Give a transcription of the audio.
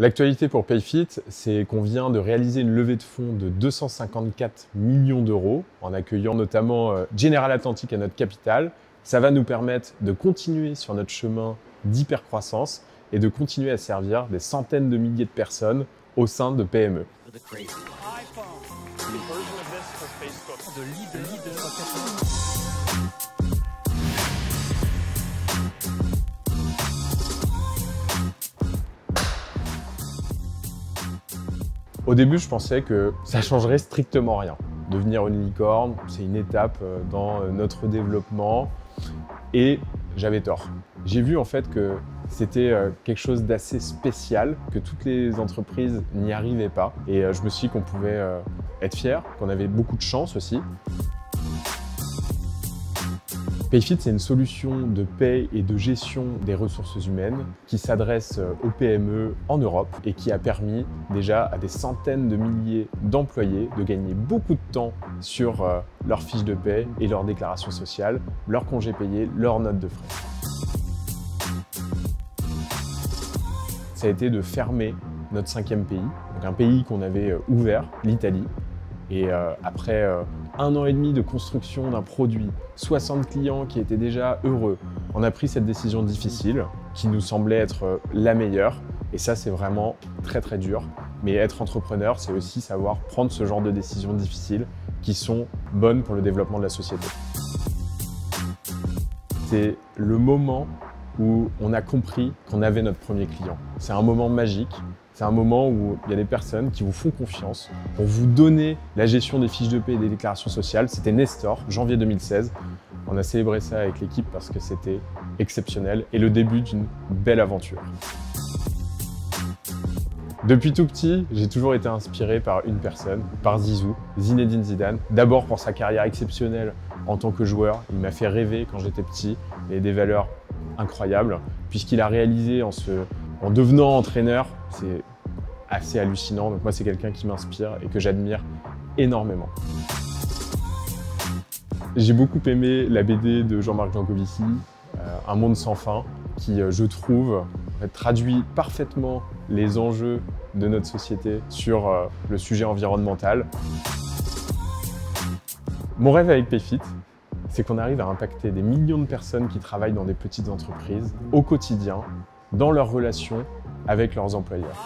L'actualité pour Payfit, c'est qu'on vient de réaliser une levée de fonds de 254 millions d'euros en accueillant notamment General Atlantic à notre capital. Ça va nous permettre de continuer sur notre chemin d'hypercroissance et de continuer à servir des centaines de milliers de personnes au sein de PME. Au début, je pensais que ça changerait strictement rien. Devenir une licorne, c'est une étape dans notre développement et j'avais tort. J'ai vu en fait que c'était quelque chose d'assez spécial, que toutes les entreprises n'y arrivaient pas et je me suis dit qu'on pouvait être fiers, qu'on avait beaucoup de chance aussi. Payfit, c'est une solution de paie et de gestion des ressources humaines qui s'adresse aux PME en Europe et qui a permis déjà à des centaines de milliers d'employés de gagner beaucoup de temps sur leurs fiches de paie et leurs déclarations sociales, leurs congés payés, leurs notes de frais. Ça a été de fermer notre 5e pays, donc un pays qu'on avait ouvert, l'Italie. Et après 1 an et demi de construction d'un produit, 60 clients qui étaient déjà heureux, on a pris cette décision difficile qui nous semblait être la meilleure. Et ça, c'est vraiment très très dur. Mais être entrepreneur, c'est aussi savoir prendre ce genre de décisions difficiles qui sont bonnes pour le développement de la société. C'est le moment où on a compris qu'on avait notre premier client. C'est un moment magique. C'est un moment où il y a des personnes qui vous font confiance pour vous donner la gestion des fiches de paie et des déclarations sociales. C'était Nestor, janvier 2016. On a célébré ça avec l'équipe parce que c'était exceptionnel et le début d'une belle aventure. Depuis tout petit, j'ai toujours été inspiré par une personne, par Zizou, Zinedine Zidane. D'abord pour sa carrière exceptionnelle en tant que joueur. Il m'a fait rêver quand j'étais petit. Il avait des valeurs incroyables puisqu'il a réalisé en devenant entraîneur, c'est assez hallucinant. Donc moi, c'est quelqu'un qui m'inspire et que j'admire énormément. J'ai beaucoup aimé la BD de Jean-Marc Jancovici, Un monde sans fin, qui, je trouve, traduit parfaitement les enjeux de notre société sur le sujet environnemental. Mon rêve avec Payfit, c'est qu'on arrive à impacter des millions de personnes qui travaillent dans des petites entreprises au quotidien, dans leurs relations avec leurs employeurs.